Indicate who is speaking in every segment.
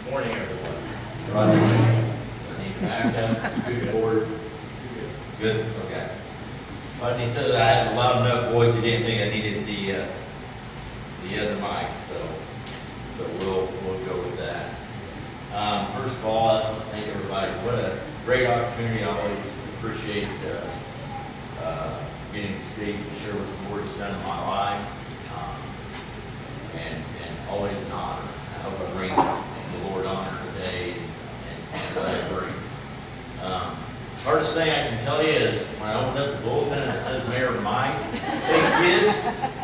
Speaker 1: Morning, everyone. Rodney, I need backup, scoot forward. Good, okay. Rodney said I had a loud enough voice, he didn't think I needed the other mic, so we'll go with that. First of all, I just want to thank everybody. What a great opportunity. I always appreciate getting to speak and share what the Lord's done in my life. And always an honor. I hope I bring the Lord honor today and what I bring. Hardest thing I can tell you is when I opened up the bulletin and it says Mayor Mike. Hey kids,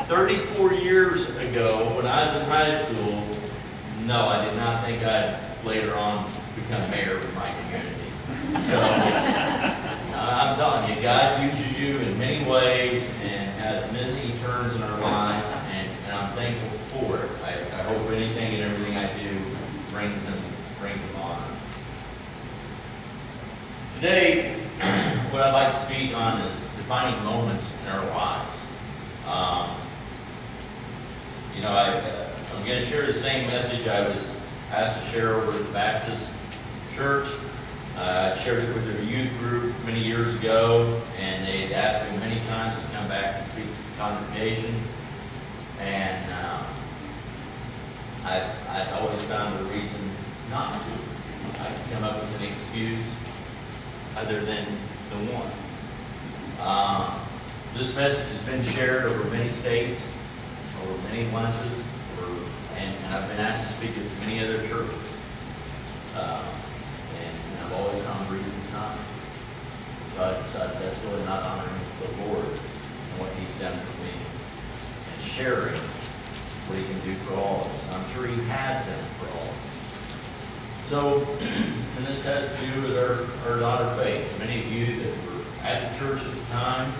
Speaker 1: 34 years ago when I was in high school, no, I did not think I'd later on become mayor of my community. So I'm telling you, God uses you in many ways and has many turns in our lives, and I'm thankful for it. I hope anything and everything I do brings them honor. Today, what I'd like to speak on is defining moments in our lives. I'm going to share the same message I was asked to share over at the Baptist Church. I shared it with their youth group many years ago, and they had asked me many times to come back and speak to the congregation. And I'd always found a reason not to. I could come up with an excuse other than the one. This message has been shared over many states, over many lunches, and I've been asked to speak at many other churches. And I've always found reasons not to. So I decided that's really not honoring the Lord and what He's done for me, and sharing what He can do for all of us. And I'm sure He has done for all of us. So, and this has to do with our daughter Faith. Many of you that were at the church at the time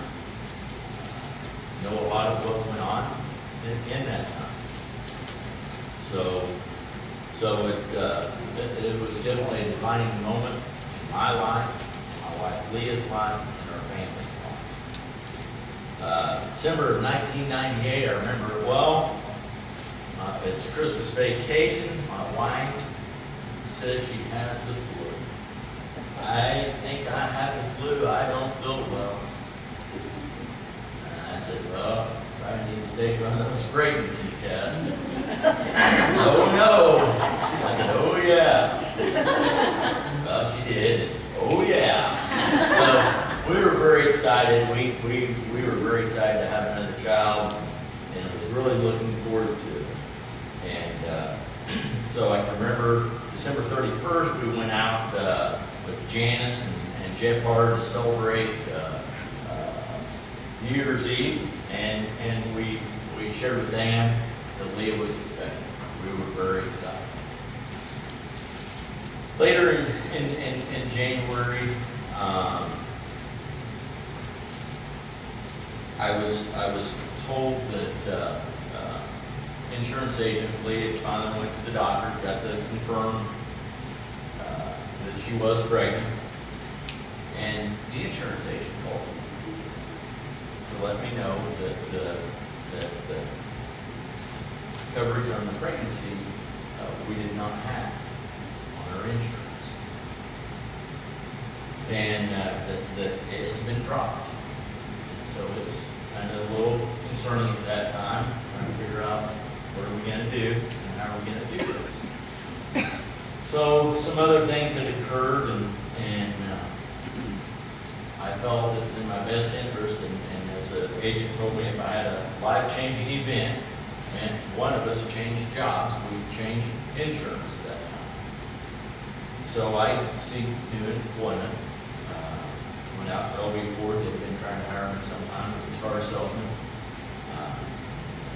Speaker 1: know a lot of what went on in that time. So it was definitely a defining moment in my life, my wife Leah's life, and our family's life. December of 1998, I remember it well. It's Christmas vacation. My wife says she has the flu. I think I have the flu. I don't feel well. And I said, well, I need to take one of those pregnancy tests. Oh no. I said, oh yeah. Well, she did. Oh yeah. So we were very excited. We were very excited to have another child, and was really looking forward to it. And so I can remember December 31st, we went out with Janice and Jeff Hard to celebrate New Year's Eve, and we shared with them that Leah was expecting. We were very excited. Later in January, I was told that insurance agent Leah finally went to the doctor, got to confirm that she was pregnant, and the insurance agent called me to let me know that the coverage on the pregnancy we did not have on our insurance, and that it had been dropped. So it's kind of a little concerning at that time, trying to figure out what are we going to do and how are we going to do this. So some other things had occurred, and I felt it was in my best interest, and as the agent told me, if I had a life-changing event, and one of us changed jobs, we changed insurance at that time. So I seeked new employment. Went out to LB Ford. They'd been trying to hire me sometime as a car salesman.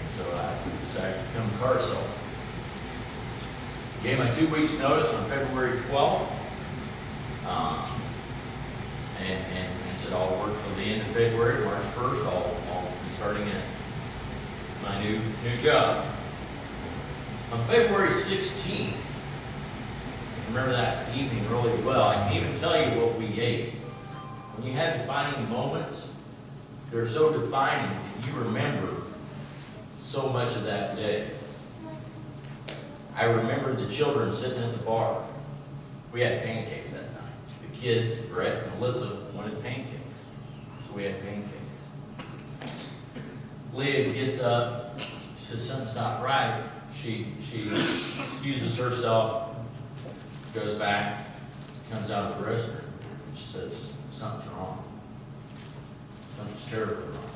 Speaker 1: So I decided to become a car salesman. Gave my 2 weeks notice on February 12th. And said I'll work till the end of February, March 1st, I'll be starting at my new job. On February 16th, I remember that evening really well. I can even tell you what we ate. When you have defining moments, they're so defining that you remember so much of that day. I remember the children sitting at the bar. We had pancakes that night. The kids, Brett and Alyssa, wanted pancakes. So we had pancakes. Leah gets up, she says something's not right. She excuses herself, goes back, comes out of the restroom. She says, something's wrong. Something's terribly wrong.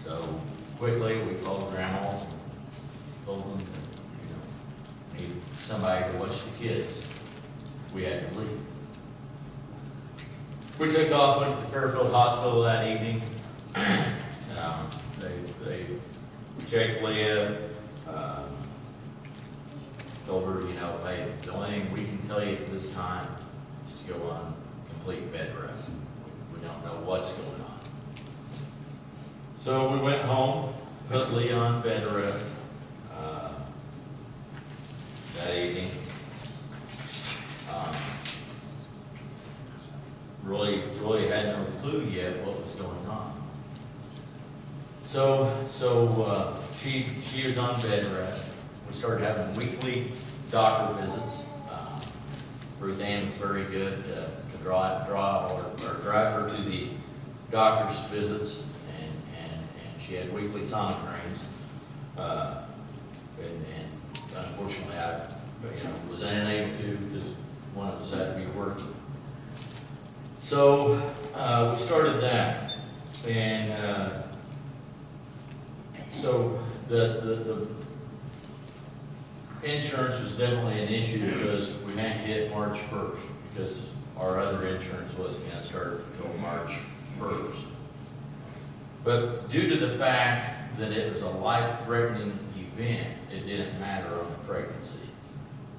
Speaker 1: So quickly we called grandmas and told them that, need somebody to watch the kids. We had to leave. We took off, went to the Fairfield Hospital that evening. They checked Leah, told her, hey, the only thing we can tell you at this time is to go on complete bed rest. We don't know what's going on. So we went home, put Leah on bed rest that evening. Really had no clue yet what was going on. So she was on bed rest. We started having weekly doctor visits. Ruth Ann was very good to drive her to the doctor's visits, and she had weekly sonograms. And unfortunately, I was unable to because one of us had to be working. So we started that, and so the insurance was definitely an issue because we hadn't hit March 1st because our other insurance wasn't going to start until March 1st. But due to the fact that it was a life-threatening event, it didn't matter on the pregnancy.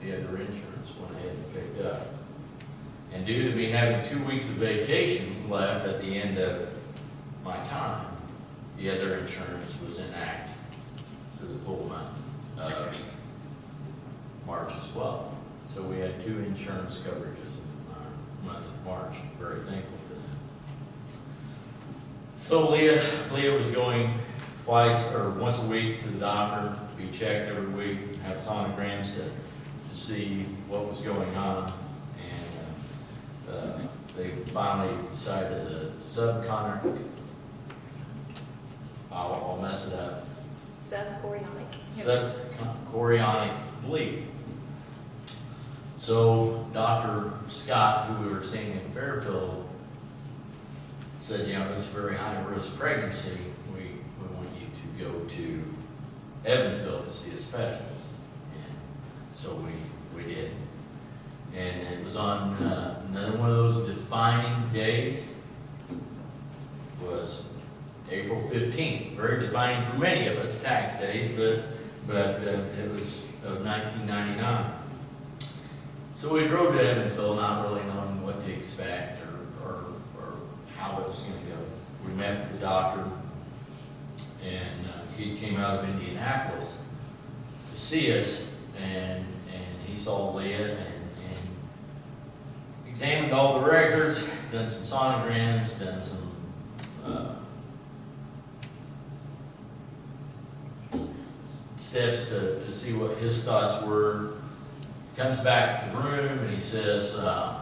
Speaker 1: The other insurance went ahead and picked up. And due to me having 2 weeks of vacation left at the end of my time, the other insurance was enacted for the full month of March as well. So we had 2 insurance coverages in our month of March. I'm very thankful for that. So Leah was going twice or once a week to the doctor to be checked every week, have sonograms to see what was going on. And they finally decided to I'll mess it up. Subchorionic bleed. So Dr. Scott, who we were seeing in Fairfield, said, this is a very high risk pregnancy. We want you to go to Evansville to see a specialist. And so we did. And it was on another one of those defining days. Was April 15th, very defining for many of us, tax days, but it was of 1999. So we drove to Evansville, not really knowing what to expect or how it was going to go. We met with the doctor, and he came out of Indianapolis to see us, and he saw Leah and examined all the records, done some sonograms, done some steps to see what his thoughts were. Comes back to the room and he says, I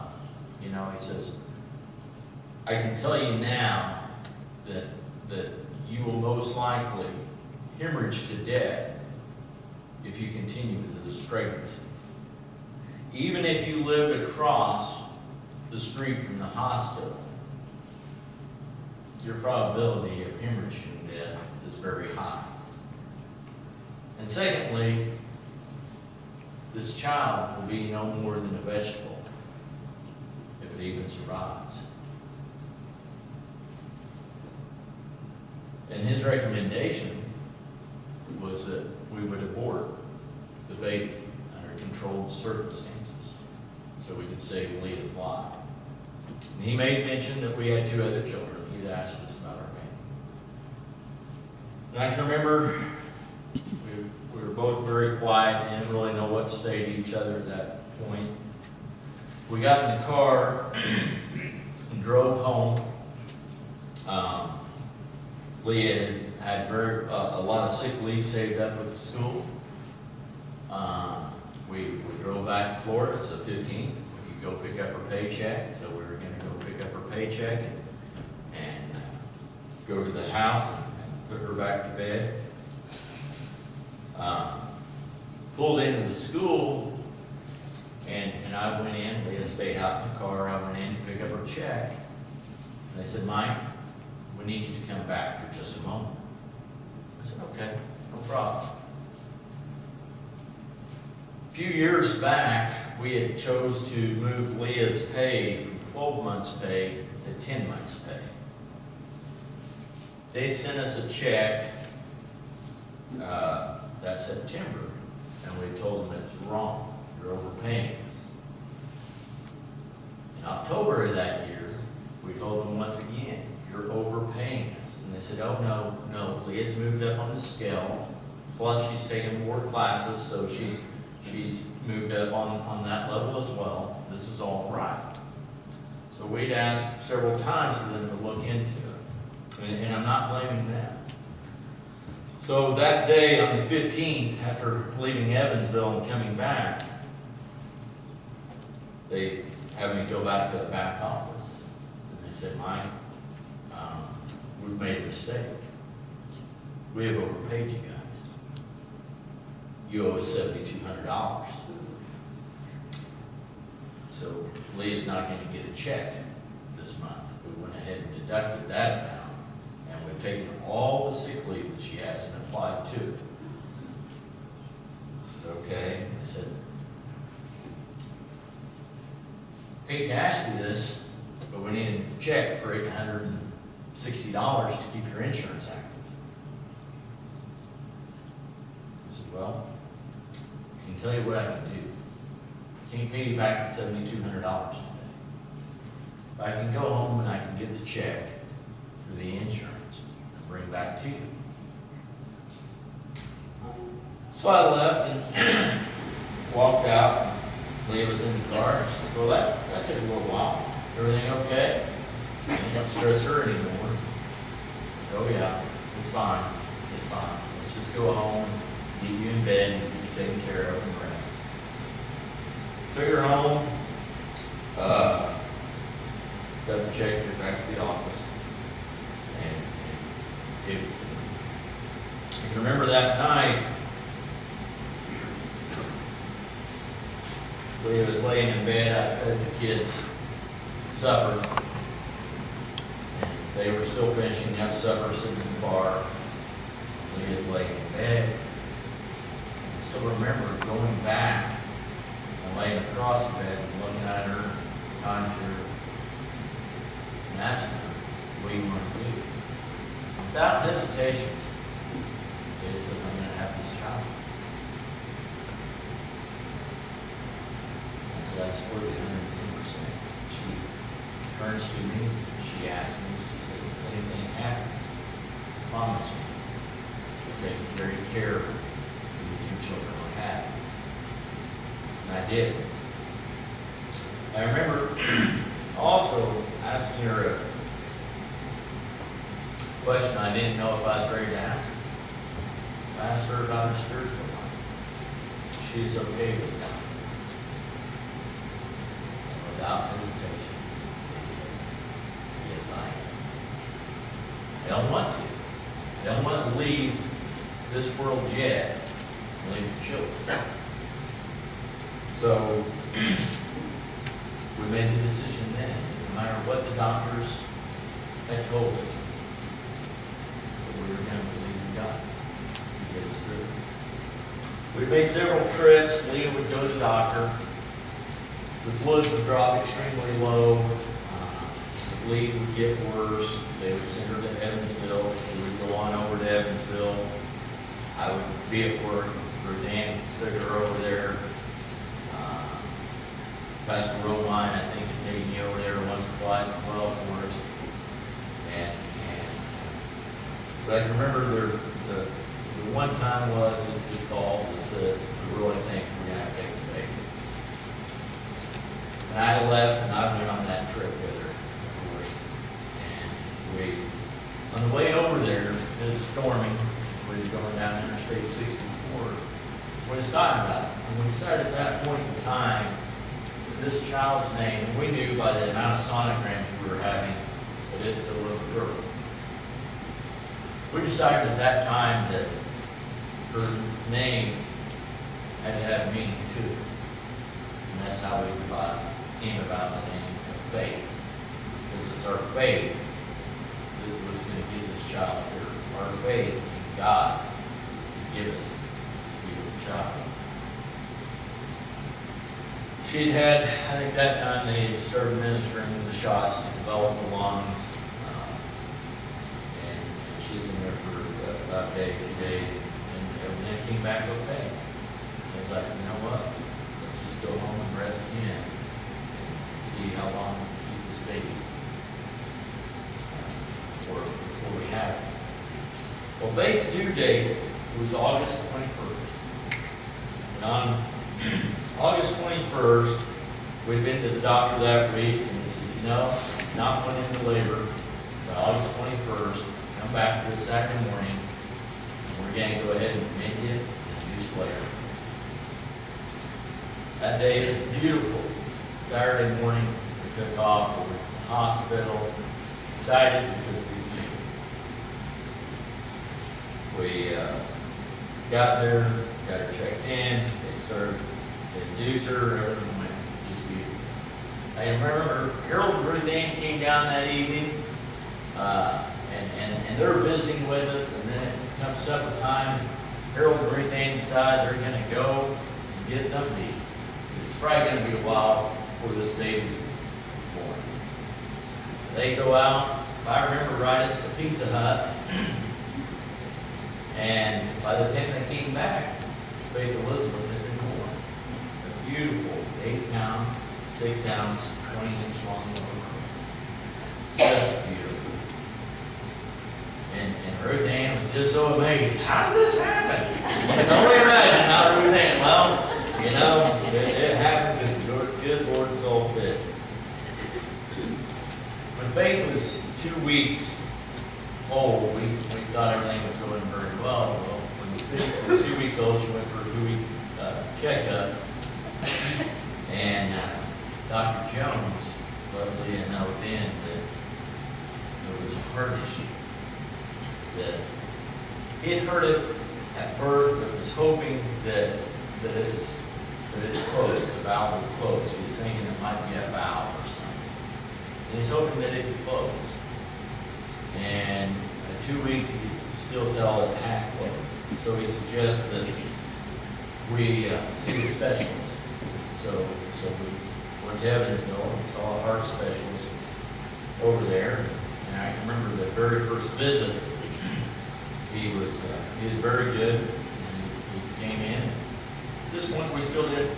Speaker 1: can tell you now that you will most likely hemorrhage to death if you continue with this pregnancy. Even if you lived across the street from the hospital, your probability of hemorrhaging to death is very high. And secondly, this child will be no more than a vegetable if it even survives. And his recommendation was that we would abort the baby under controlled circumstances so we could save Leah's life. And he made mention that we had 2 other children. He'd asked us about our family. And I can remember we were both very quiet and didn't really know what to say to each other at that point. We got in the car and drove home. Leah had a lot of sick leave saved up with the school. We drove back to Florida, it's the 15th. We could go pick up her paycheck, so we were gonna go pick up her paycheck and go to the house and put her back to bed. Pulled into the school, and I went in. Leah stayed out in the car. I went in to pick up her check. And they said, Mike, we need you to come back for just a moment. I said, okay, no problem. A few years back, we had chose to move Leah's pay from 12 months pay to 10 months pay. They'd sent us a check that September, and we told them it was wrong. You're overpaying us. In October of that year, we told them once again, you're overpaying us. And they said, oh, no, Leah's moved up on the scale, plus she's taken more classes, so she's moved up on that level as well. This is all right. So we'd asked several times for them to look into it, and I'm not blaming them. So that day on the 15th, after leaving Evansville and coming back, they had me go back to the back office. And they said, Mike, we've made a mistake. We have overpaid you guys. You owe us $7,200. So Leah's not going to get a check this month. We went ahead and deducted that amount. And we've taken all the sick leave that she has and applied to it. Okay, I said, hate to ask you this, but we need a check for $860 to keep your insurance active. I said, well, I can tell you what I can do. I can't pay you back the $7,200 today. But I can go home and I can get the check through the insurance and bring back to you. So I left and walked out. Leah was in the car. And she said, well, that took a little while. Everything okay? I don't stress her anymore. Oh yeah, it's fine. It's fine. Let's just go home, get you in bed, and get you taken care of and rest. Took her home. Got the check, took back to the office, and gave it to me. I can remember that night, Leah was laying in bed. I fed the kids supper, and they were still finishing up supper, sitting in the bar. Leah's laying in bed. I still remember going back and laying across the bed and looking at her, talking to her, and asking her, what do you want to do? Without hesitation, Leah says, I'm going to have this child. I said, I support you 110%. She turns to me, she asks me, she says, if anything happens, promise me you'll take great care of the two children I have. And I did. I remember also asking her a question I didn't know if I was ready to ask. I asked her about her spiritual life. She's okay with that. And without hesitation, yes, I am. I don't want to. I don't want to leave this world yet and leave the children. So we made the decision then, no matter what the doctors had told us, that we were going to believe in God to get us through. We made several trips. Leah would go to the doctor. The fluids would drop extremely low. The bleed would get worse. They would send her to Evansville. She would go on over to Evansville. I would be at work. Roseanne took her over there. Pastor Romine, I think, had taken me over there once or twice as well for us. But I can remember the one time it's a call that said, we really think we're going to have to take the baby. And I had left and I went on that trip with her, of course. And on the way over there, it was storming. We were going down Interstate 64. what he's talking about. And we decided at that point in time, this child's name, and we knew by the amount of sonograms we were having that it's a little girl. We decided at that time that her name had to have meaning too. And that's how we came about the name of Faith. Because it's our faith that was going to give this child here. Our faith in God to give us this beautiful child. She'd had, I think that time they had started administering the shots to develop the lungs. And she was in there for about a day, 2 days, and everything came back okay. I was like, you know what? Let's just go home and rest again and see how long we can keep this baby before we have it. Well, Faith's due date was August 21st. And on August 21st, we'd been to the doctor that week, and he says, you know, not went into labor, but August 21st, come back this Saturday morning, and we're going to go ahead and admit you and induce labor. That day was beautiful. Saturday morning, we took off to the hospital, excited because we got there, got her checked in, they started to induce her, everything went just beautiful. I remember Harold and Ruth Ann came down that evening, and they're visiting with us, and then it comes supper time. Harold and Ruth Ann decide they're going to go and get something to eat. Because it's probably going to be a while before this baby's born. They go out, if I remember right, it's to Pizza Hut. And by the time they came back, Faith Elizabeth had been born. A beautiful 8-pound, 6-ounce, 20-inch long little girl. Just beautiful. And Ruth Ann was just so amazed. How did this happen? You can only imagine how Ruth Ann, well, you know, it happened because the good Lord saw fit. When Faith was 2 weeks old, we thought everything was going very well. Well, when Faith was 2 weeks old, she went for a 2-week checkup. And Dr. Jones let Leah know then that there was a heart issue. That he had heard it at birth, but was hoping that it's closed, the valve would close. He was thinking it might be a valve or something. And he's hoping that it would close. And at 2 weeks, he could still tell it had closed. So he suggests that we see a specialist. So we went to Evansville and saw a heart specialist over there. And I can remember the very first visit. He was very good. And he came in. At this point, we still didn't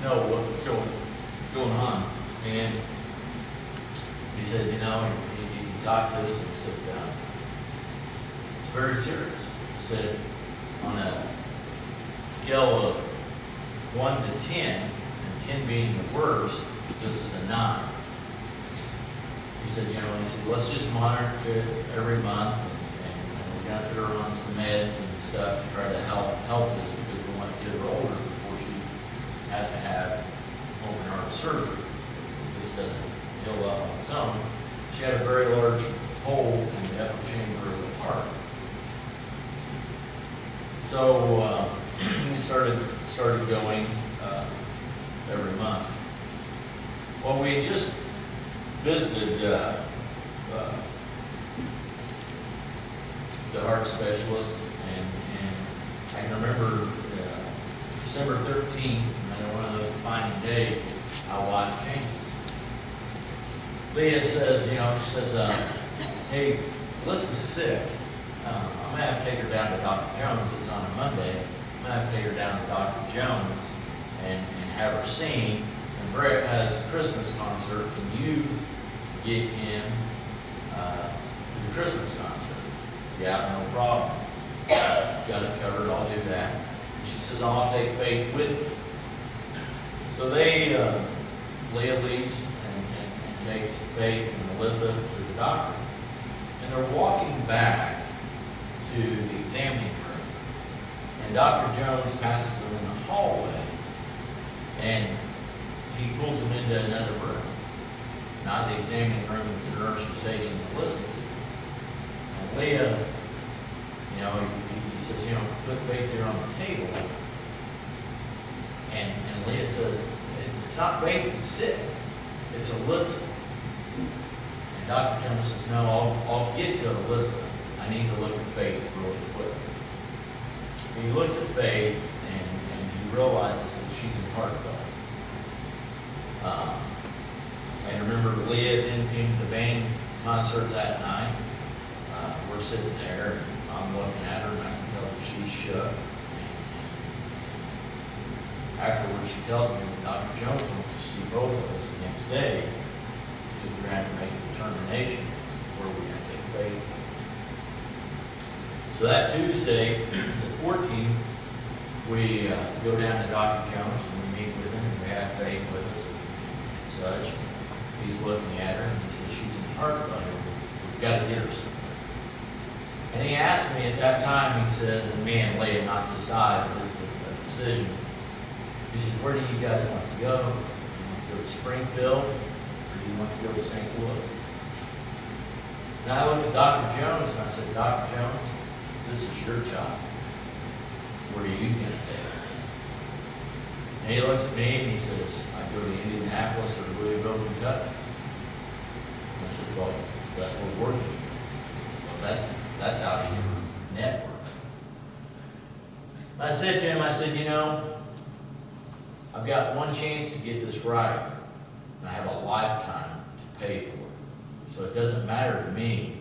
Speaker 1: know what was going on. And he said, you know, he talked to us and said, it's very serious. He said, on a scale of 1 to 10, and 10 being the worst, this is a 9. He said, you know, he said, let's just monitor it every month, and we're going to put her on some meds and stuff to try to help this, because we want to get her older before she has to have open heart surgery. This doesn't heal up on its own. She had a very large hole in the upper chamber of the heart. So we started going every month. Well, we had just visited the heart specialist, and I can remember December 13th, one of those defining days, our wife changes. Leah says, you know, she says, hey, Alyssa's sick. I'm going to have to take her down to Dr. Jones. It's on a Monday. I'm going to have to take her down to Dr. Jones and have her seen. And Brett has a Christmas concert. Can you get him to the Christmas concert? Yeah, no problem. Got it covered. I'll do that. And she says, I'll take Faith with me. So Leah leaves and takes Faith and Alyssa to the doctor. And they're walking back to the examining room. And Dr. Jones passes them in the And he pulls them into another room, not the examining room that the nurse was taking to listen to. And Leah, he says, put Faith here on the table. And Leah says, it's not Faith that's sick, it's Alyssa. And Dr. Jones says, no, I'll get to Alyssa. I need to look at Faith really quick. He looks at Faith and he realizes that she's in heart failure. And remember, Leah then came to the band concert that night. We're sitting there, and I'm looking at her, and I can tell that she's shook. And afterwards, she tells me that Dr. Jones wants to see both of us the next day because we're going to have to make a determination where we're going to take Faith. So that Tuesday, the 14th, we go down to Dr. Jones and we meet with him, and we have Faith with us and such. He's looking at her and he says, she's in heart failure. We've got to get her somewhere. And he asked me at that time, he says, and me and Leah, not just I, but there's a decision. He says, where do you guys want to go? Do you want to go to Springfield or do you want to go to St. Louis? And I looked at Dr. Jones and I said, Dr. Jones, this is your job. Where are you going to take her? And he looks at me and he says, I go to Indianapolis or Louisville, Kentucky. And I said, well, that's what we're going to do. Well, that's out of your network. And I said to him, I said, I've got one chance to get this right. And I have a lifetime to pay for it. So it doesn't matter to me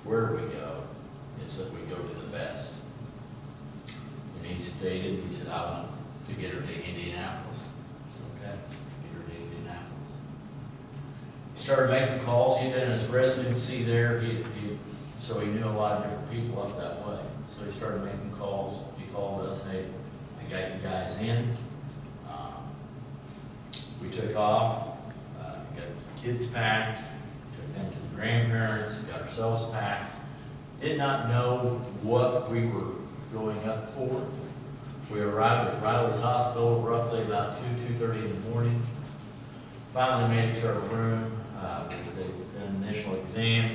Speaker 1: where we go. It's that we go to the best. And he stated, he said, I want to get her to Indianapolis. I said, okay, get her to Indianapolis. He started making calls. He'd been in his residency there, so he knew a lot of different people up that way. So he started making calls. He called us, hey, I got you guys in. We took off, got the kids packed, took them to the grandparents, got ourselves packed. Did not know what we were going up for. We arrived at Riley's Hospital roughly about 2:30 in the morning. Finally made it to our room. They did an initial exam.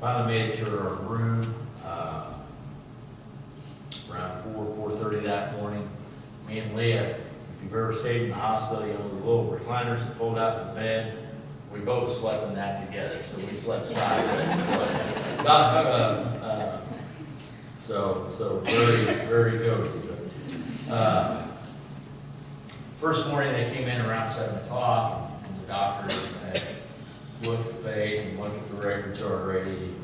Speaker 1: Finally made it to our room around 4:30 that morning. Me and Leah, if you've ever stayed in the hospital, the little recliners that fold out to the bed, we both slept in that together, so we slept sideways. So very, very cozy. First morning they came in around 7 o'clock, and the doctor had looked at Faith and looked at the records already.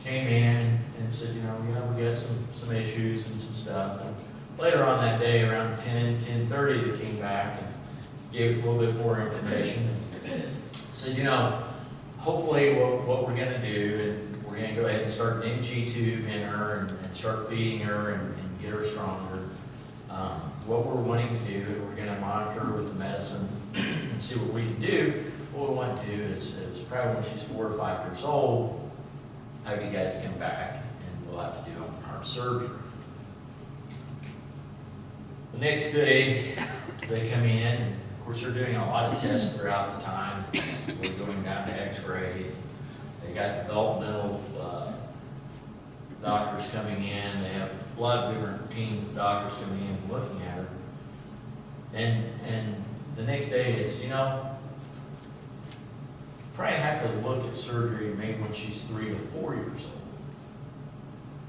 Speaker 1: Came in and said, we got some issues and some stuff. And later on that day, around 10:30, they came back and gave us a little bit more information. Said, hopefully what we're going to do, and we're going to go ahead and start an NG tube in her and start feeding her and get her stronger. What we're wanting to do, we're going to monitor her with the medicine and see what we can do. What we want to do is probably when she's 4 or 5 years old, have you guys come back and we'll have to do open heart surgery. The next day, they come in, and of course they're doing a lot of tests throughout the time. We're going down to x-rays. They got developmental doctors coming in. They have a lot of different teams of doctors coming in and looking at her. And the next day it's, probably have to look at surgery maybe when she's 3 to 4 years old.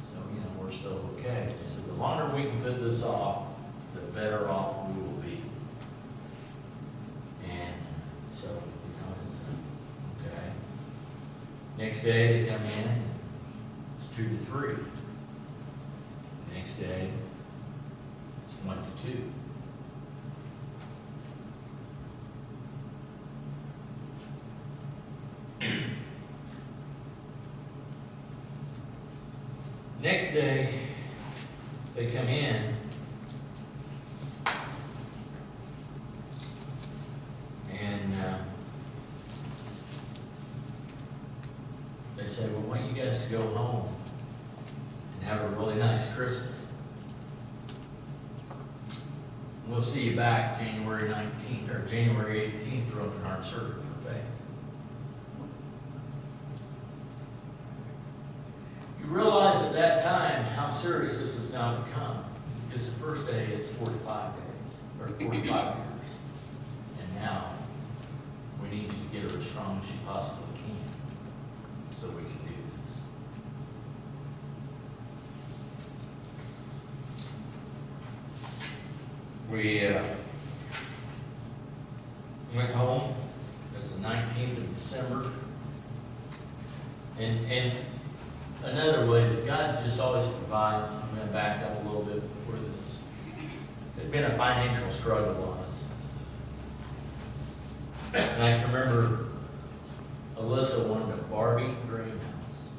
Speaker 1: So, we're still okay. He said, the longer we can put this off, the better off we will be. And so, it's okay. Next day they come in, it's 2 to 3. Next day, it's 1 to 2. Next day, they come in, and they say, well, I want you guys to go home and have a really nice Christmas. We'll see you back January 19th, or January 18th for open heart surgery for faith. You realize at that time how serious this has now become, because the first day is 45 days, or 45 years. And now, we need you to get her as strong as she possibly can, so we can do this. We went home. It was the 19th of December. And another way that God just always provides, I'm going to back up a little bit before this. There'd been a financial struggle on us. And I can remember Alyssa wanted a Barbie greenhouse.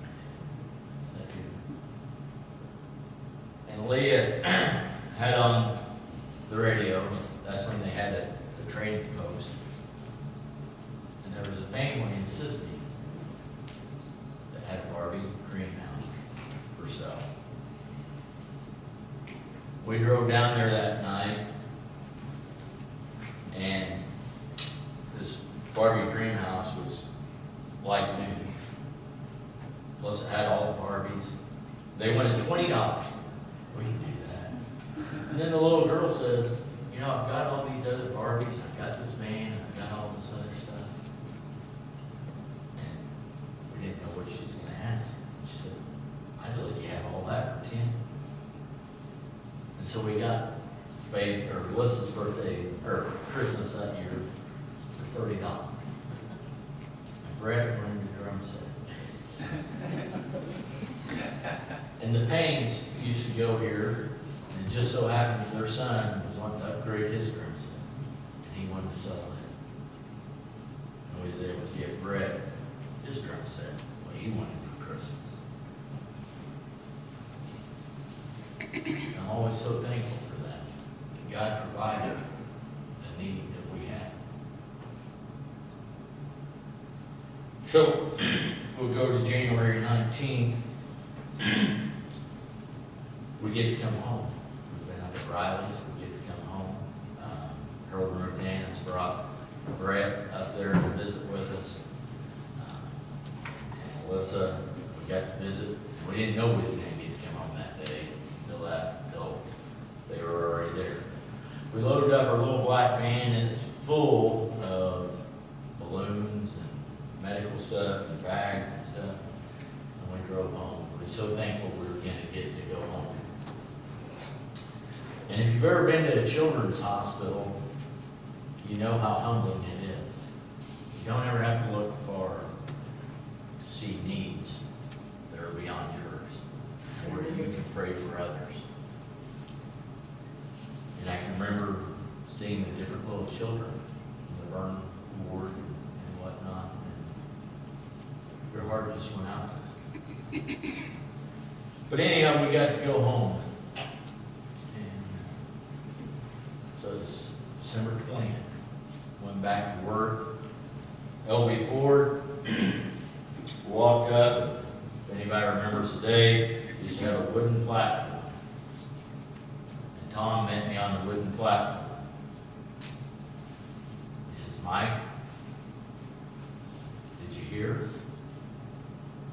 Speaker 1: And Leah had on the radio. That's when they had the trading post. And there was a family in Sicily that had a Barbie greenhouse for sale. We drove down there that night, and this Barbie greenhouse was like new. Plus it had all the Barbies. They wanted $20. We can do that. And then the little girl says, you know, I've got all these other Barbies, I've got this man, and I've got all this other stuff. And we didn't know what she was going to ask. She said, I'd let you have all that for 10. And so we got Alyssa's birthday, or Christmas that year, for $30. And Brett wanted the drum set. And the Paynes used to go here, and it just so happened that their son was wanting to upgrade his drum set, and he wanted to sell it. And we was able to get Brett his drum set, what he wanted for Christmas. I'm always so thankful for that God provided the need that we had. So, we'll go to January 19th. We get to come home. We've been up at Riley's, we get to come home. Harold and Ruth Ann has brought Brett up there to visit with us. And Alyssa, we got to visit. We didn't know we was going to get to come home that day until they were already there. We loaded up our little black van, and it's full of balloons and medical stuff and bags and stuff. And we drove home. We were so thankful we were going to get to go home. And if you've ever been to a children's hospital, you know how humbling it is. You don't ever have to look far to see needs that are beyond yours, or you can pray for others. And I can remember seeing the different little children in the burn ward and whatnot, and your heart just went out to them. But anyhow, we got to go home. And so it's December 20th. Went back to work. LB Ford. Walked up. If anybody remembers the day, used to have a wooden platform. And Tom met me on the wooden platform. He says, Mike, did you hear?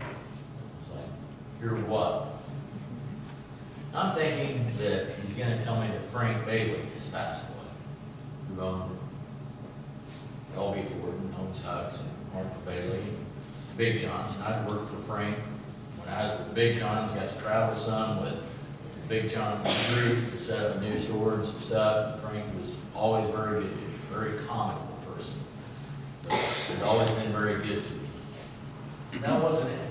Speaker 1: I was like, hear what? I'm thinking that he's going to tell me that Frank Bailey has passed away, who owned LB Ford and owns Hugs and Martin Bailey and Big John's. And I'd worked for Frank when I was with Big John's, got to travel some with the Big John group to set up a new store and some stuff. And Frank was always very good to me, very comical person. But he'd always been very good to me. That wasn't it.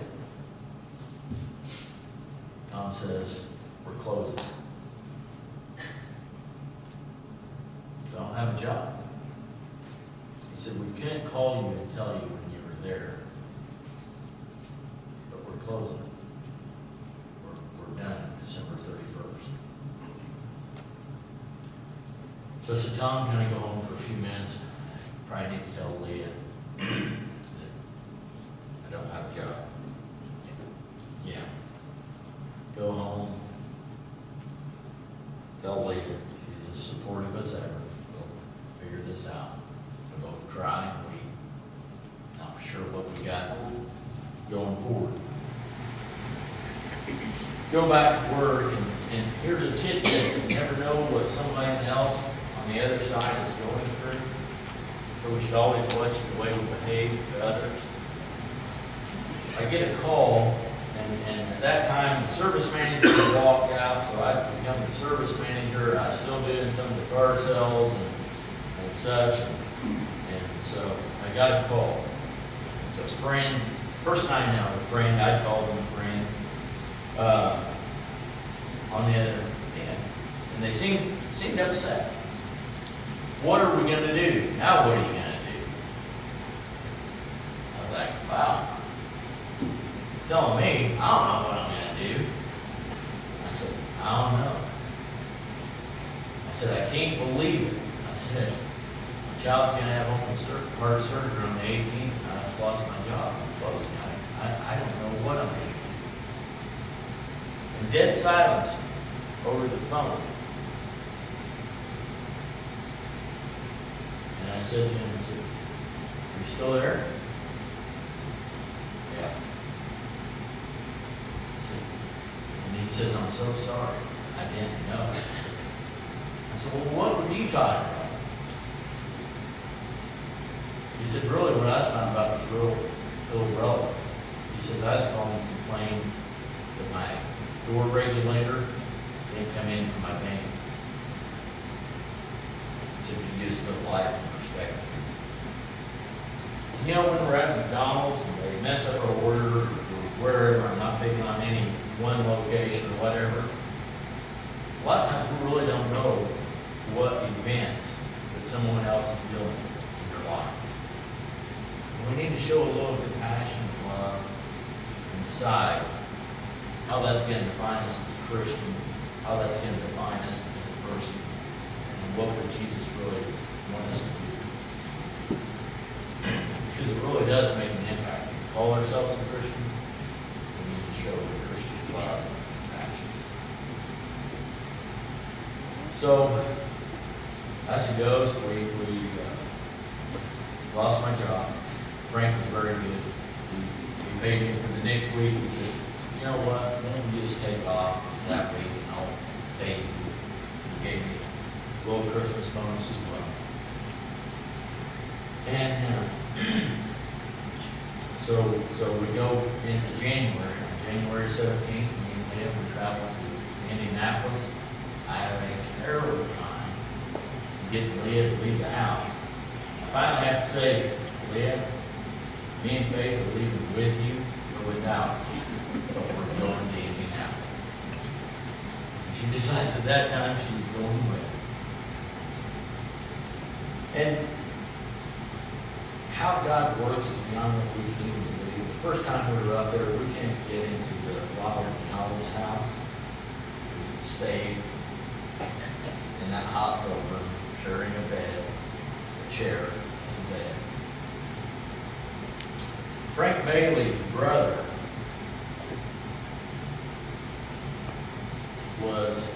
Speaker 1: Tom says, we're closing. So I don't have a job. He said, we couldn't call you and tell you when you were there, but we're closing. We're done December 31st. So I said, Tom, can I go home for a few minutes? Probably need to tell Leah that I don't have a job. Yeah. Go home. Tell Leah. She He's as supportive as ever. We'll figure this out. We both cry, and we not for sure what we got going forward. Go back to work, and here's a tidbit. You never know what somebody else on the other side is going through. So we should always watch the way we behave to others. I get a call, and at that time, the service manager had walked out, so I become the service manager. I still doing some of the car sales and such. And so I got a call. It's a friend, person I know, a friend, I'd call him a friend, on the other end. And they seemed upset. What are we going to do? Now what are you going to do? I was like, wow. Telling me, I don't know what I'm going to do. I said, I don't know. I said, I can't believe it. I said, my child's going to have heart surgery on the 18th, and I just lost my job in closing. I don't know what I'm going to do. And dead silence over the phone. And I said to him, I said, are you still there? Yeah. I said, and he says, I'm so sorry. I didn't know. I said, well, what were you talking about? He said, really, what I was talking about was real irrelevant. He says, I was calling to complain that my door regulator didn't come in from my bank. He said, you just put life in perspective. You know, when we're at McDonald's and they mess up our order or wherever, I'm not picking on any one location or whatever, a lot of times we really don't know what events that someone else is dealing with in their life. And we need to show a little bit of passion and love and decide how that's going to define us as a Christian, how that's going to define us as a person, and what would Jesus really want us to do. Because it really does make an impact. We call ourselves a Christian, we need to show the Christian love and passion. So, as it goes, we lost my job. Frank was very good. He paid me for the next week. He said, you know what, why don't you just take off that week and I'll pay you. He gave me a little Christmas bonus as well. And so we go into January. On January 17th, me and Leah, we travel to Indianapolis. I have a terrible time getting Leah to leave the house. I finally have to say, Leah, me and Faith are leaving with you or without you, but we're going to Indianapolis. And she decides at that time she's going with. And how God works is beyond what we can even believe. The first time we were up there, we can't get into the Robert McDonald's house. We stayed in that hospital room, sharing a bed, a chair as a bed. Frank Bailey's brother was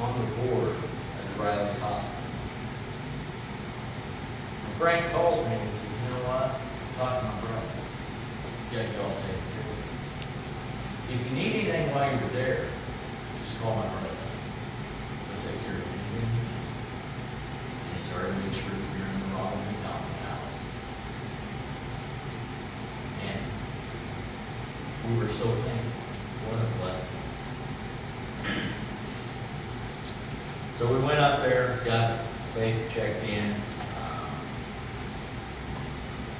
Speaker 1: on the board at Bradley's hospital. And Frank calls me and he says, you know what? I'm talking to my brother. Yeah, y'all take care of it. If you need anything while you're there, just call my brother. He'll take care of anything you need. And he's already made sure that you're in the Ronald McDonald house. And we were so thankful. What a blessing. So we went up there, got Faith checked in.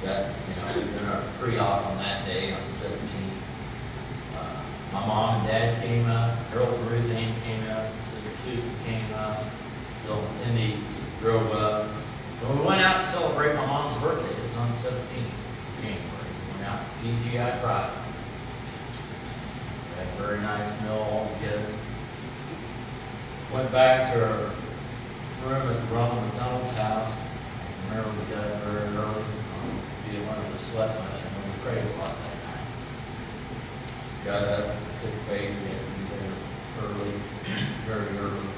Speaker 1: We did our pre-op on that day, on the 17th. My mom and dad came up, Harold and Ruth Ann came up, Sister Susan came up, Bill and Cindy drove up. And we went out to celebrate my mom's birthday. It was on the 17th of January. We went out to TGI Fridays. We had a very nice meal all together. Went back to our room at the Ronald McDonald's house. I remember we got up very early. Be the one that slept much. I know we prayed a lot that night. Got up, took Faith. We had to be there early, very early.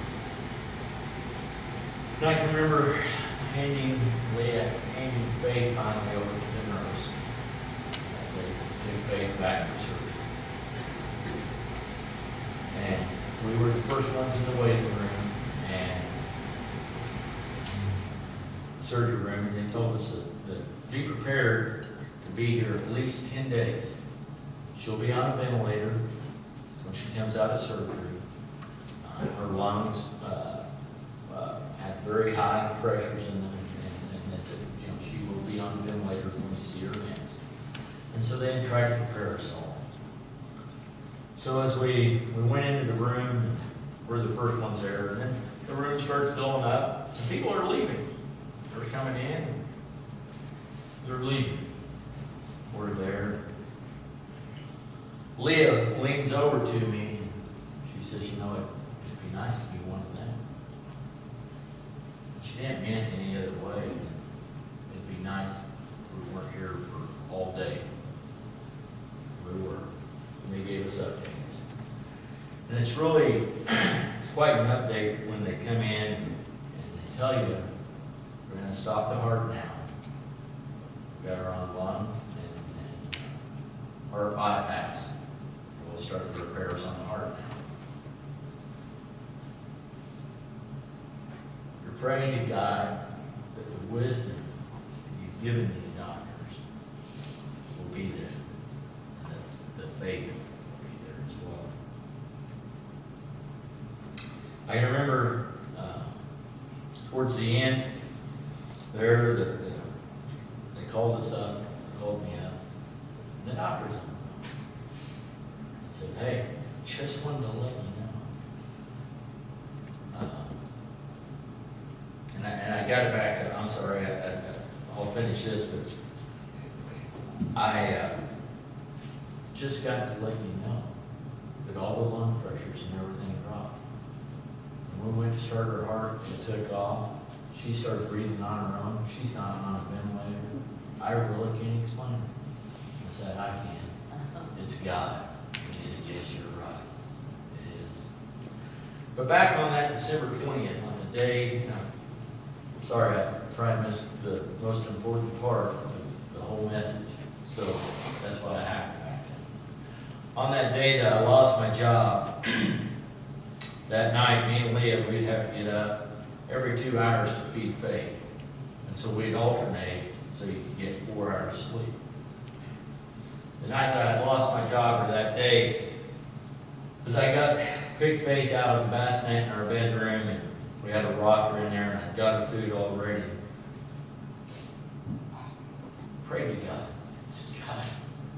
Speaker 1: And I can remember handing Faith finally over to the nurse as they took Faith back to surgery. And we were the first ones in the waiting room and surgery room, and they told us that be prepared to be here at least 10 days. She'll be on a ventilator when she comes out of surgery. Her lungs had very high pressures in them, and they said, she will be on a ventilator when we see her next. And so they had tried to prepare us all. So as we went into the room, and we're the first ones there, and then the room starts filling up, and people are leaving. They're coming in, they're leaving. We're there. Leah leans over to me, and she says, it'd be nice to be one of them. She didn't mean it any other way. It'd be nice if we weren't here for all day. We were. And they gave us updates. And it's really quite an update when they come in and they tell you, we're going to stop the heart now. We've got her on lung and heart bypass. We'll start the repairs on the heart now. You're praying to God that the wisdom that you've given these doctors will be there. And the faith will be there as well. I can remember towards the end there that they called us up, they called me up, and the doctors said, hey, just wanted to let you know. And I got it back, I'm sorry, I'll finish this, but I just got to let you know that all the lung pressures and everything dropped. And when we went to start her heart, it took off. She started breathing on her own. She's not on a ventilator. I really can't explain it. I said, I can. It's God. He said, yes, you're right. It is. But back on that December 20th, on the day, I'm sorry, I probably missed the most important part of the whole message. So that's why I have to back in. On that day that I lost my job, that night, me and Leah, we'd have to get up every 2 hours to feed Faith. And so we'd alternate so you could get 4 hours sleep. The night that I had lost my job, or that day, as I picked Faith out of the bassinet in our bedroom, and we had a rocker in there, and I got her food all ready. Pray to God. I said, God,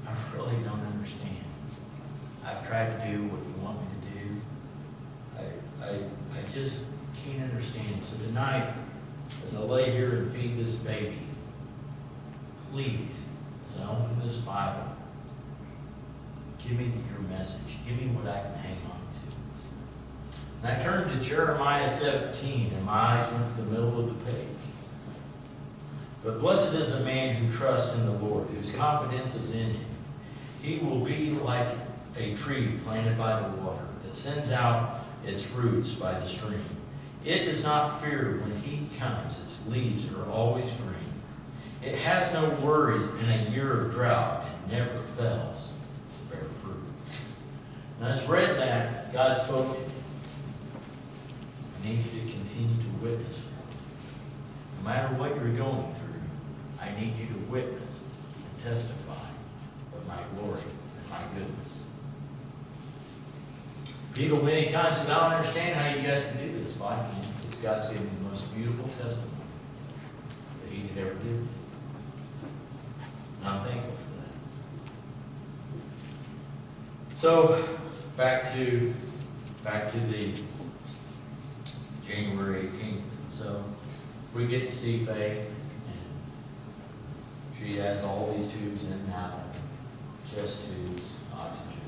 Speaker 1: I really don't understand. I've tried to do what you want me to do. I just can't understand. So tonight, as I lay here and feed this baby, please, as I open this Bible, give me your message. Give me what I can hang on to. And I turned to Jeremiah 17, and my eyes went to the middle of the page. But blessed is the man who trusts in the Lord, whose confidence is in him. He will be like a tree planted by the water, that sends out its roots by the stream. It does not fear when heat comes. Its leaves are always green. It has no worries in a year of drought, and never fails to bear fruit. And as I read that, God spoke to me. I need you to continue to witness for me. No matter what you're going through, I need you to witness and testify of my glory and my goodness. People many times said, I don't understand how you guys can do this. Well, I can, because God's given me the most beautiful testimony that He could ever do. And I'm thankful for that. So, back to the January 18th. So, we get to see Faye, and she has all these tubes in and out, chest tubes, oxygen.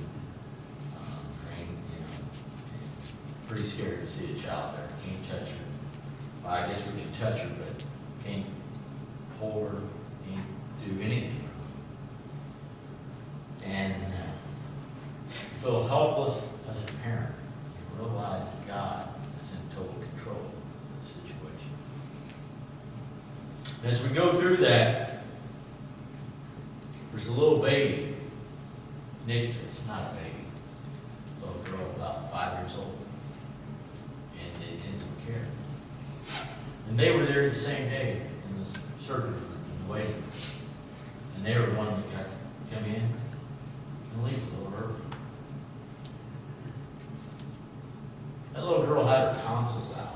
Speaker 1: Pretty scared to see a child there. Can't touch her. Well, I guess we can touch her, but can't hold her, can't do anything. And you feel helpless as a parent. You realize God is in total control of the situation. As we go through that, there's a little baby next to us, not a baby, a little girl about 5 years old, in the intensive care. And they were there the same day in the surgery room, in the waiting room. And they were the one that got to come in and leave a little early. That little girl had her tonsils out.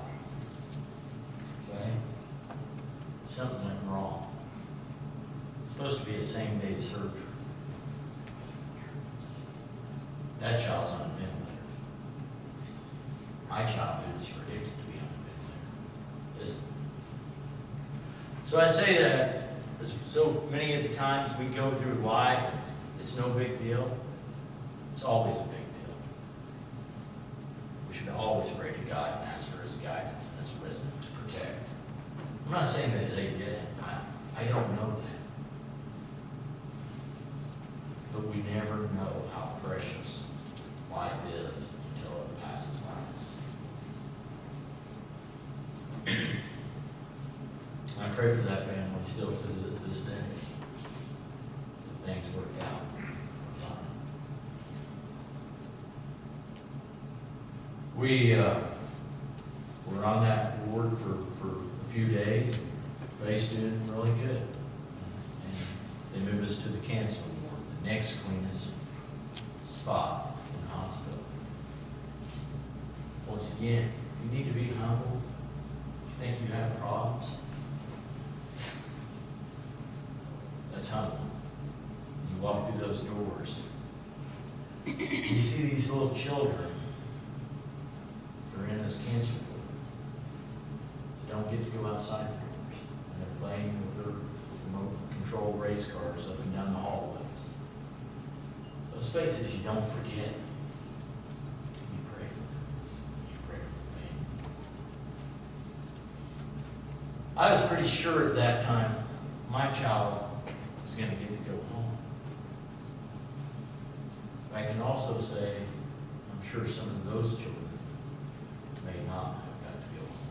Speaker 1: Okay? Something went wrong. It's supposed to be a same-day surgery. That child's on a ventilator. My child is predicted to be on a ventilator. Isn't it? So I say that because so many of the times we go through life, it's no big deal. It's always a big deal. We should always pray to God and ask for His guidance and His wisdom to protect. I'm not saying that they didn't. I don't know that. But we never know how precious life is until it passes by us. I pray for that family still to this day. That things work out. We were on that ward for a few days. Faith's doing really good. And they moved us to the cancer ward, the next cleanest spot in the hospital. Once again, you need to be humble. If you think you have problems, that's humble. You walk through those doors. You see these little children that are in this cancer ward. They don't get to go outside the doors. And they're playing with their remote control race cars up and down the hallways. Those faces you don't forget. You pray for them. You pray for the family. I was pretty sure at that time my child was going to get to go home. I can also say, I'm sure some of those children may not have got to go home.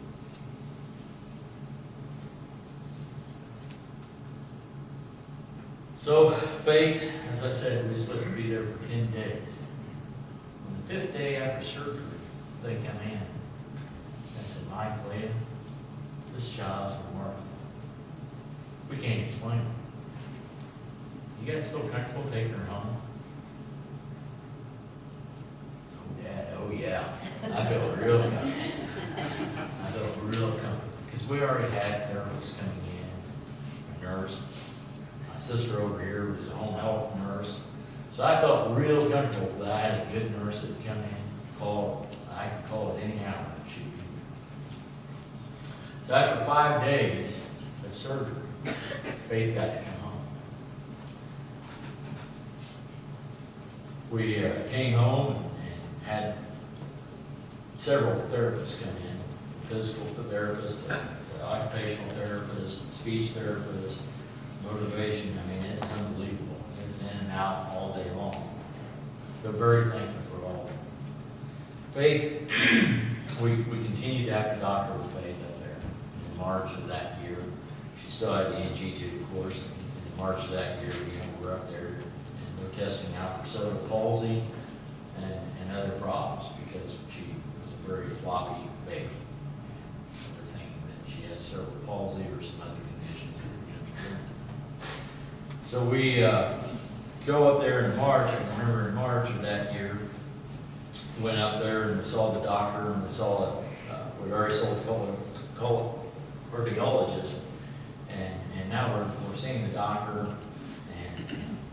Speaker 1: So, Faith, as I said, we were supposed to be there for 10 days. On the 5th day after surgery, they come in. I said, Mike, Leah, this child's remarkable. We can't explain it. You guys feel comfortable taking her home? Oh, Dad, oh yeah. I feel real comfortable. I felt real comfortable. Because we already had therapists coming in, a nurse. My sister over here was a home health nurse. So I felt real comfortable that I had a good nurse that would come in, I could call at any hour and she'd be there. So after 5 days of surgery, Faith got to come home. We came home and had several therapists come in, physical therapist, occupational therapist, speech therapist, motivation. I mean, it's unbelievable. It's in and out all day long. But very thankful for all of them. Faith, we continued to have a doctor with Faith up there in March of that year. She still had the NG2 course. In March of that year, we're up there and they're testing out for cerebral palsy and other problems because she was a very floppy baby. And they're thinking that she has cerebral palsy or some other conditions that are going to be doing it. So we go up there in March. I remember in March of that year, we went up there and we saw the doctor and we saw we already saw the cardiologist. And now we're seeing the doctor, and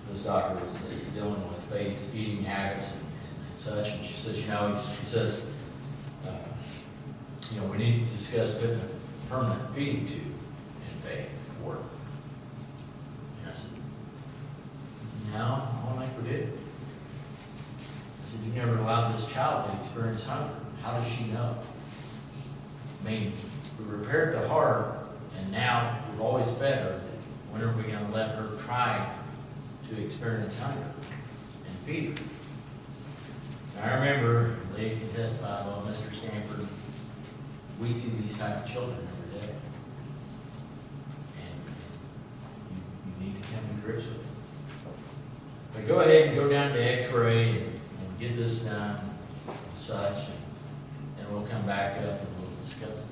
Speaker 1: this doctor is dealing with Faith's eating habits and such. And she says, we need to discuss putting a permanent feeding tube in Faith to work. And I said, no, I don't think we did. I said, you never allowed this child to experience hunger. How does she know? I mean, we repaired the heart, and now we've always fed her. When are we going to let her try to experience hunger and feed her? I remember, Lee can testify, well, Mr. Stanford, we see these type of children every day. come to grips with it. But go ahead and go down to X-ray and get this done and such, and we'll come back up and we'll discuss it.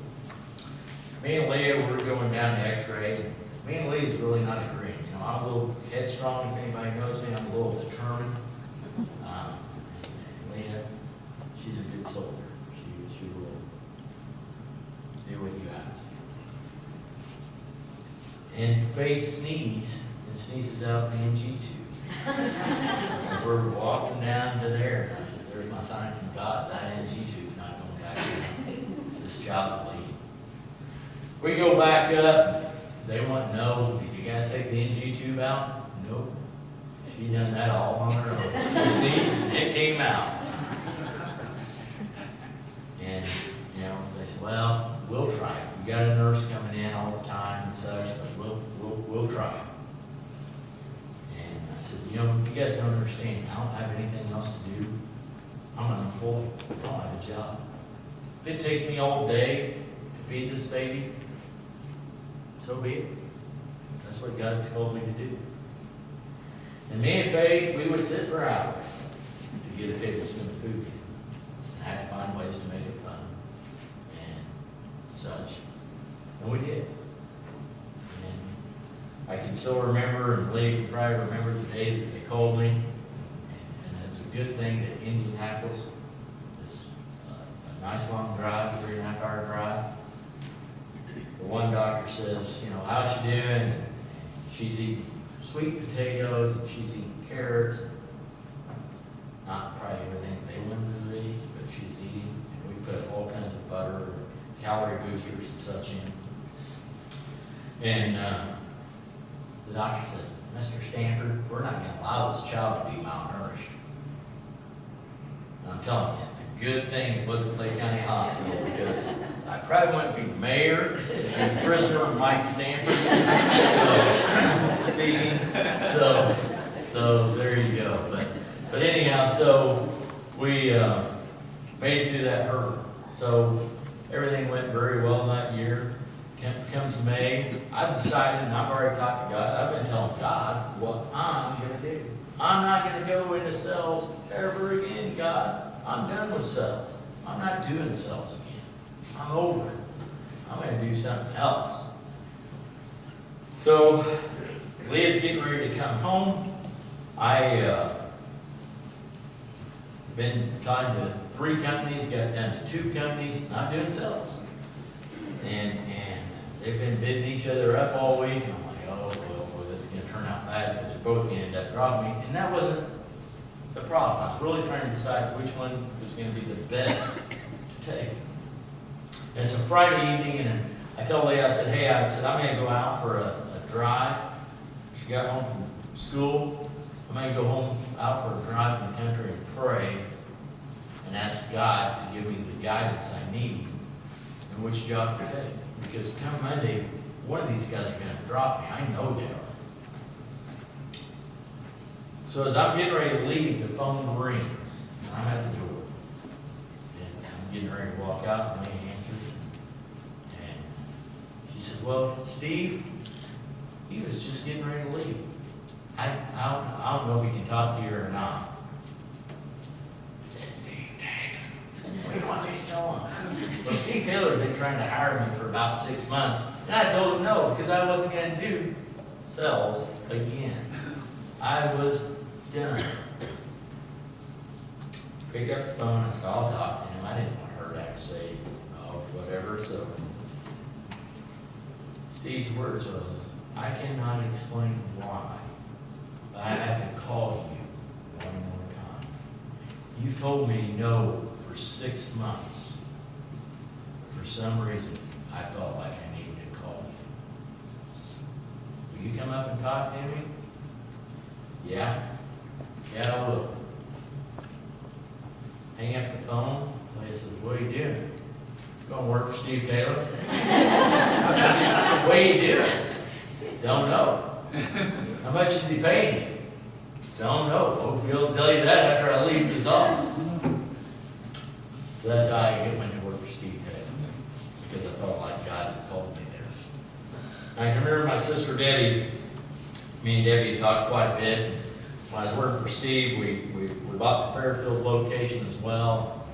Speaker 1: Me and Leah, we're going down to X-ray. Me and Leah's really not agreeing. You know, I'm a little headstrong. If anybody knows me, I'm a little determined. Leah, she's a good soldier. She will do what you ask. And Faith sneezes out the NG tube. As we're walking down to there, and I said, there's my sign from God, that NG tube's not going back down. This child will leave. We go back up, they want to know, did you guys take the NG tube out? Nope. She done that all on her own. She sneezed and it came out. And, you know, they said, well, we'll try it. We got a nurse coming in all the time and such, but we'll try it. And I said, you know, you guys don't understand. I don't have anything else to do. I'm unemployed. I don't have a job. If it takes me all day to feed this baby, so be it. That's what God's called me to do. And me and Faith, we would sit for hours to get a tablespoon of food in. And I had to find ways to make it fun and such. And we did. And I can still remember, and Lee can probably remember the day that they called me. And it's a good thing that Indianapolis is a nice long drive, 3.5-hour drive. The one doctor says, you know, how's she doing? And she's eating sweet potatoes, and she's eating carrots. Not probably everything they wanted to eat, but she's eating. And we put all kinds of butter, calorie boosters and such in. And the doctor says, Mr. Stanford, we're not going to allow this child to be malnourished. And I'm telling you, it's a good thing it wasn't Clay County Hospital, because I probably wouldn't be mayor and prisoner Mike Stanford. So there you go. But anyhow, so we made it through that hurdle. So everything went very well that year. Comes May, I've decided, and I've already talked to God, I've been telling God what I'm going to do. I'm not going to go into cells ever again, God. I'm done with cells. I'm not doing cells again. I'm over it. I'm going to do something else. So, Leah's getting ready to come home. I been talking to 3 companies, got down to 2 companies, not doing cells. And they've been bidding each other up all week, and I'm like, oh, well, boy, this is going to turn out bad because they're both going to end up dropping me. And that wasn't the problem. I was really trying to decide which one was going to be the best to take. And it's a Friday evening, and I tell Leah, I said, hey, I'm going to go out for a drive. She got home from school. I'm going to go home out for a drive in the country and pray and ask God to give me the guidance I need in which job to take. Because come Monday, one of these guys are going to drop me. I know they are. So as I'm getting ready to leave, the phone rings. And I'm at the door. And I'm getting ready to walk out, and Leah answers. And she says, well, Steve, he was just getting ready to leave. I don't know if he can talk to you or not. Steve Taylor. What do you want me to tell him? Well, Steve Taylor had been trying to hire me for about 6 months. And I told him no, because I wasn't going to do cells again. I was done. Picked up the phone and started talking to him. I didn't want her to say, oh, whatever. So Steve's words was, I cannot explain why, but I had to call you one more time. You told me no for 6 months. For some reason, I felt like I needed to call you. Will you come up and talk to me? Yeah? Yeah, I will. Hang up the phone. Leah says, what are you doing? Going to work for Steve Taylor? What are you doing? Don't know. How much is he paying you? Don't know. Hope he'll tell you that after I leave his office. So that's how I went to work for Steve Taylor, because I felt like God had called me there. I can remember my sister Debbie Me and Debbie talked quite a bit. When I was working for Steve, we bought the Fairfield location as well.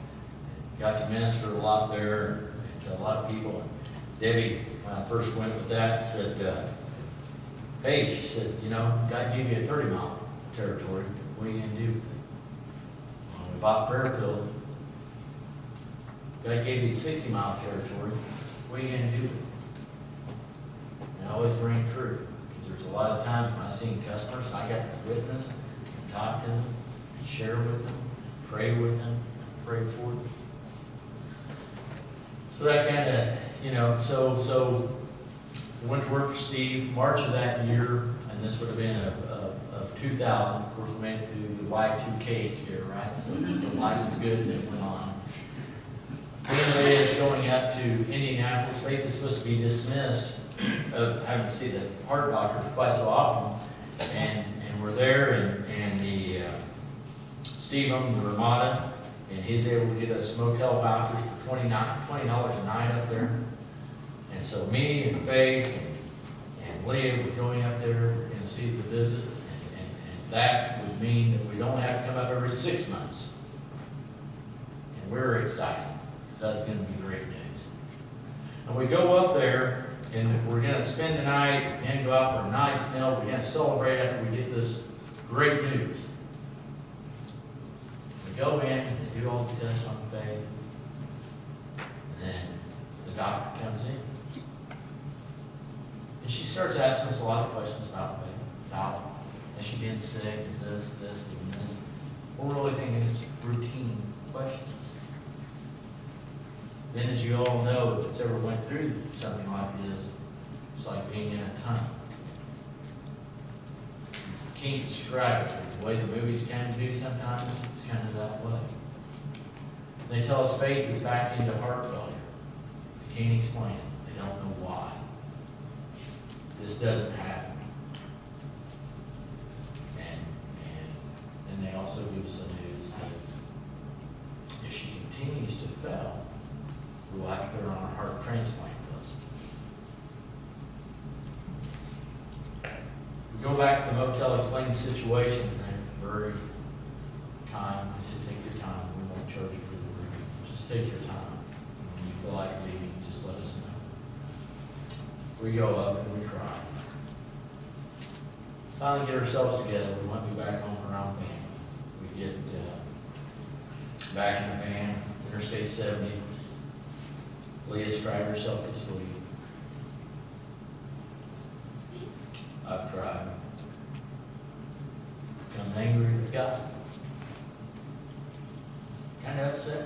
Speaker 1: Got to minister a lot there to a lot of people. Debbie, when I first went with that, said, hey, she said, you know, God gave you a 30-mile territory. What are you going to do? When we bought Fairfield, God gave you a 60-mile territory. What are you going to do with it? And I always rang true, because there's a lot of times when I seen customers, and I got to witness and talk to them, and share with them, pray with them, pray for them. So that kind of, you know, so we went to work for Steve, March of that year, and this would have been of 2000. Of course, we made it to the Y2Ks here, right? So life was good and it went on. Anyway, it's going up to Indianapolis. Faith is supposed to be dismissed of having to see the heart doctor quite so often. And we're there, and the Steve owns the Ramada, and he's able to get us motel vouchers for $20 a night up there. And so me and Faith and Leah were going up there, we're going to see the visit, and that would mean that we'd only have to come up every 6 months. And we were excited, because that was going to be great news. And we go up there, and we're going to spend the night, we're going to go out for a nice meal, we're going to celebrate after we get this great news. We go in, and they do all the tests on Faith, and then the doctor comes in. And she starts asking us a lot of questions about Faith, about, has she been sick, is this, and this. We're really thinking it's routine questions. Then, as you all know, if it's ever went through something like this, it's like being in a tunnel. You can't describe it. The way the movies kind of do sometimes, it's kind of that way. They tell us Faith is back into heart failure. They can't explain it. They don't know why. This doesn't happen. And then they also give us the news that if she continues to fail, we'll have to put her on a heart transplant list. We go back to the motel, explain the situation, and they're very kind. They said, take your time. We won't charge you for the room. Just take your time. When you feel like leaving, just let us know. We go up and we cry. Finally get ourselves together. We want to be back home around family. We get back in the van, Interstate 70. Leah's cried herself to sleep. I've cried. Become angry with God. Kind of upset.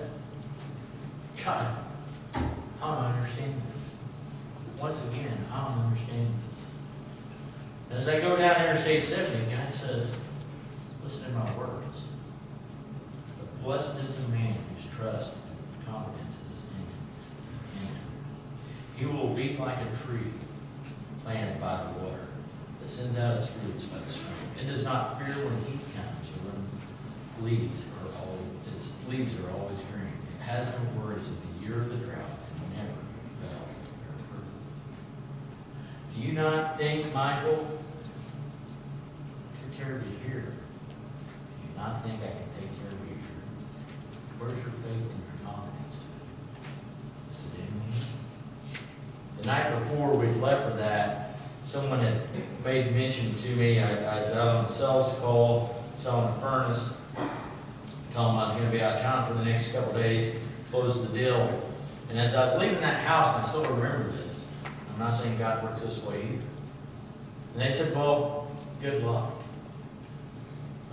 Speaker 1: God, I don't understand this. Once again, I don't understand this. And as I go down Interstate 70, God says, listen to my words. But blessed is the man whose trust and confidence is in him. He will be like a tree planted by the water that sends out its roots by the stream. It does not fear when heat comes or when its leaves are always green. It has no worries of the year of the drought and never fails to bear fruit. Do you not think Michael took care of you here? Do you not think I can take care of you here? Where's your faith and your confidence? Is it in me? The night before we left for that, someone had made mention to me. I was out on a sales call, selling a furnace. Told them I was going to be out of town for the next couple of days, closed the deal. And as I was leaving that house, and I still remember this, I'm not saying God works this way either. And they said, well, good luck.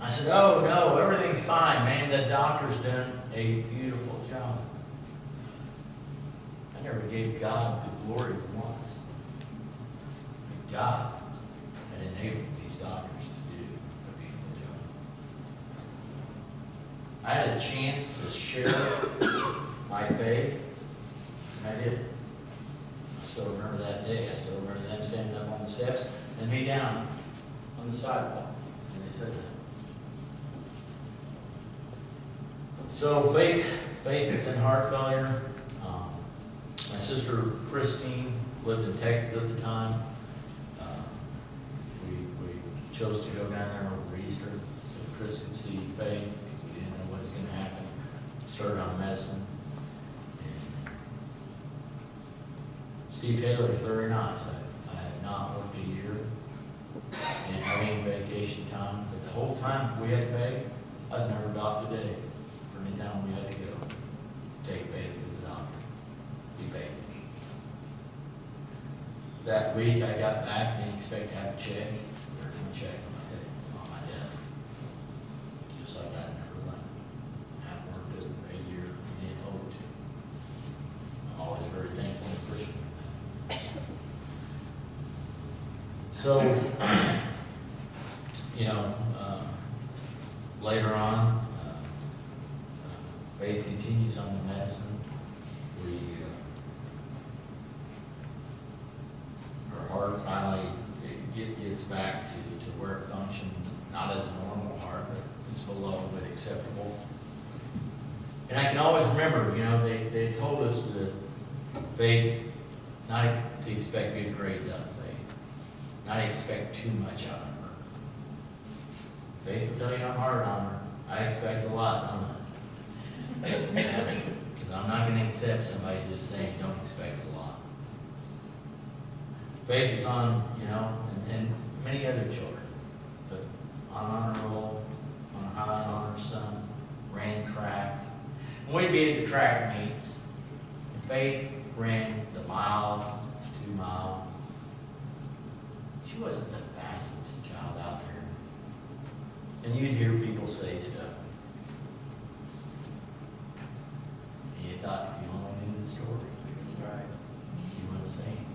Speaker 1: I said, oh no, everything's fine, man. The doctor's done a beautiful job. I never gave God the glory once. But God had enabled these doctors to do a beautiful job. I had a chance to share my faith, and I did. I still remember that day. I still remember them standing up on the steps and me down on the sidewalk, and they said that. So faith is in heart failure. My sister Christine lived in Texas at the time. We chose to go down there over Easter so Chris could see Faith, because we didn't know what was going to happen. Started on medicine. And Steve Taylor was very nice. I had not worked a year and having vacation time, but the whole time we had Faith, I was never docked a day for any time we had to go to take Faith to the doctor. He paid me. That week I got back, didn't expect to have a check. There's no check on my desk. Just like I never left. I haven't worked a year and didn't hold it to. I'm always very thankful and appreciative of that. So, you know, later on, Faith continues on the medicine. Her heart finally gets back to where it functioned, not as a normal heart, but it's below, but acceptable. And I can always remember, you know, they told us that Faith, not to expect good grades out of Faith, not to expect too much out of her. Faith will tell you I'm hard on her. I expect a lot, don't I? Because I'm not going to accept somebody just saying don't expect a lot. Faith is on, you know, and many other children, but on honor roll, on a high honor son, ran track. And we'd be at the track meets. And Faith ran the mile, 2 mile. She wasn't the fastest child out there. And you'd hear people say stuff. And you thought, if you only knew the story, right, you wouldn't say anything.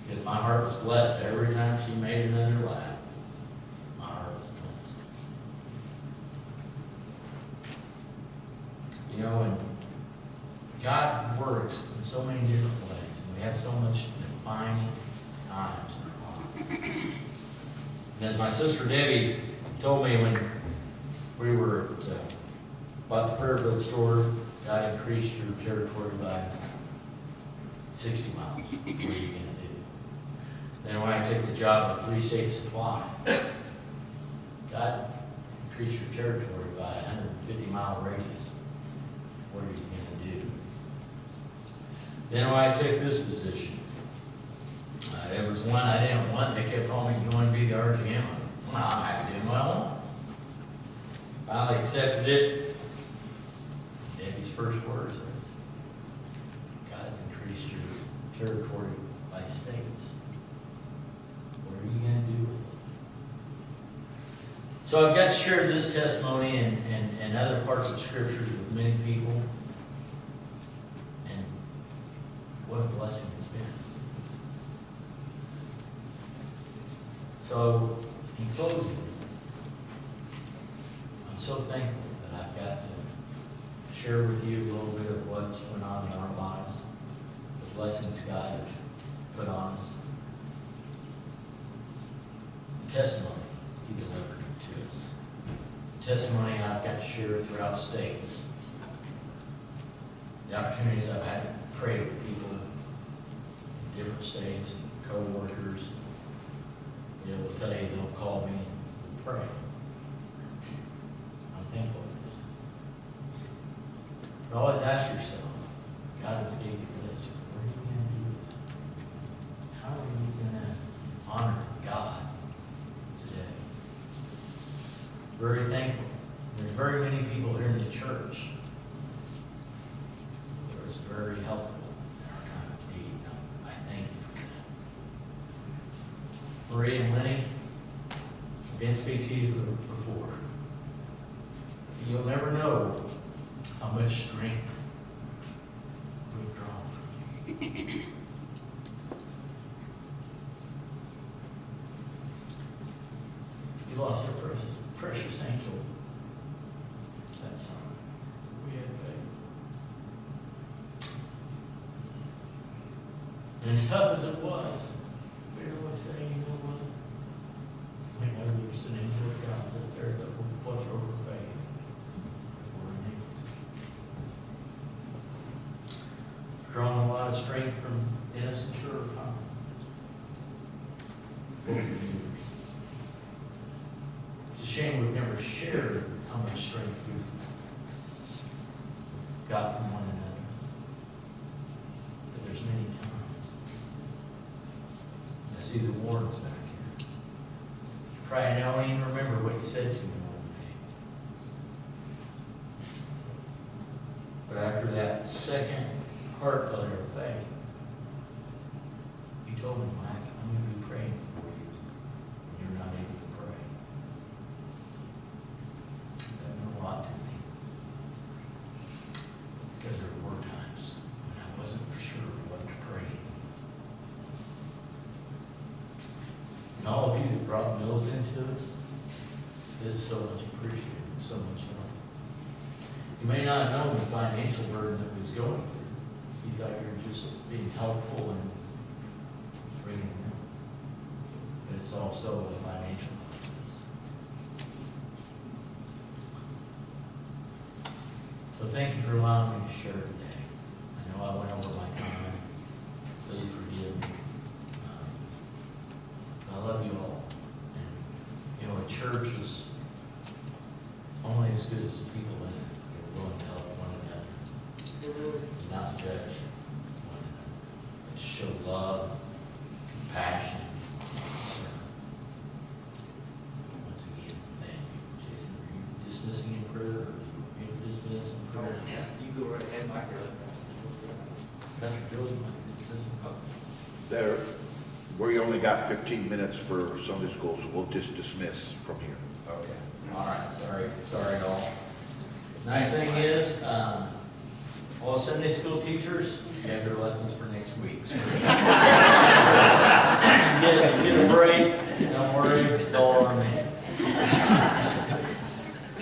Speaker 1: Because my heart was blessed every time she made another lap. My heart was blessed. You know, and God works in so many different ways. And we have so much defining times in our life. And as my sister Debbie told me when we were at bought the Fairfield store, God increased your territory by 60 miles. What are you going to do? Then when I took the job at 3-state supply, God increased your territory by a 150-mile radius. What are you going to do? Then when I took this position, there was one I didn't want. They kept calling me, you want to be the RGM? Well, I'm happy doing what I want. Finally accepted it. Debbie's first words was, God's increased your territory by states. What are you going to do with it? So I've got to share this testimony and other parts of Scriptures with many people. And what a blessing it's been. So, in closing, I'm so thankful that I've got to share with you a little bit of what's going on in our lives, the blessings God has put on us, the testimony He delivered to us, the testimony I've got to share throughout states, the opportunities I've had to pray with people in different states, and co-workers. They will tell you, they'll call me and pray. I'm thankful for that. But always ask yourself, God has gave you this. What are you going to do with it? How are you going to honor God today? Very thankful. There's very many people here in the church that was very helpful in our time of need. I thank you for that. Marie and Lenny, I didn't speak to you before. You'll never know how much strength we've drawn from you. You lost a precious angel. That summer. We had faith. And as tough as it was, we were always saying, you know what? We know there's an angel of God's up there that will watch over faith before we need it. Drawing a lot of strength from Dennis and Shirley. Over the years. It's a shame we've never shared how much strength we've got from one another. But there's many times. I see the Warrens back here. You probably now ain't remember what you said to me one day. But after that second heart failure of faith, you told me, Mike, I'm going to be praying for you when you're not able to pray. That meant a lot to me. Because there were times when I wasn't for sure what to pray. And all of you that brought meals into us, it is so much appreciated, so much love. You may not know the financial burden that we was going through. You thought you were just being helpful and bringing them. But it's also a financial process. So thank you for allowing me to share today. I know I went over my time. Please forgive me. I love you all. And, a church is only as good as the people in it that are willing to help one another, not judge one another, but show love, compassion, concern. Once again, thank you. Jason, are you dismissing in prayer, or are you dismiss in prayer?
Speaker 2: Yeah, you go right ahead, Mike.
Speaker 1: Pastor Joe, you might be dismissing.
Speaker 3: There, we only got 15 minutes for Sunday school, so we'll just dismiss from here.
Speaker 1: Okay. All right. Sorry, all. Nice thing is, all Sunday school teachers, you have your lessons for next week. So get a break. Don't worry, it's all on me.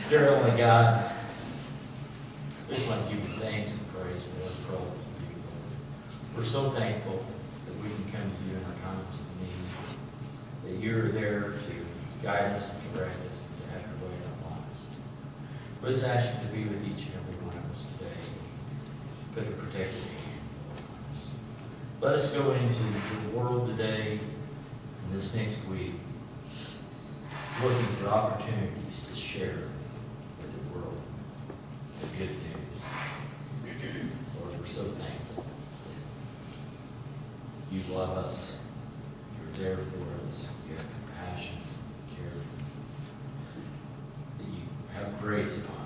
Speaker 1: Dear Heavenly God, I just want to give you thanks and praise, Lord, for all that you do, Lord. We're so thankful that we can come to you in our times of need, that you're there to guide us and direct us and to have your way in our lives. We just ask you to be with each and every one of us today. Put a protective hand on us. Let us go into the world today and this next week looking for opportunities to share with the world the good news. Lord, we're so thankful that you love us, you're there for us, you have compassion, care, that you have grace upon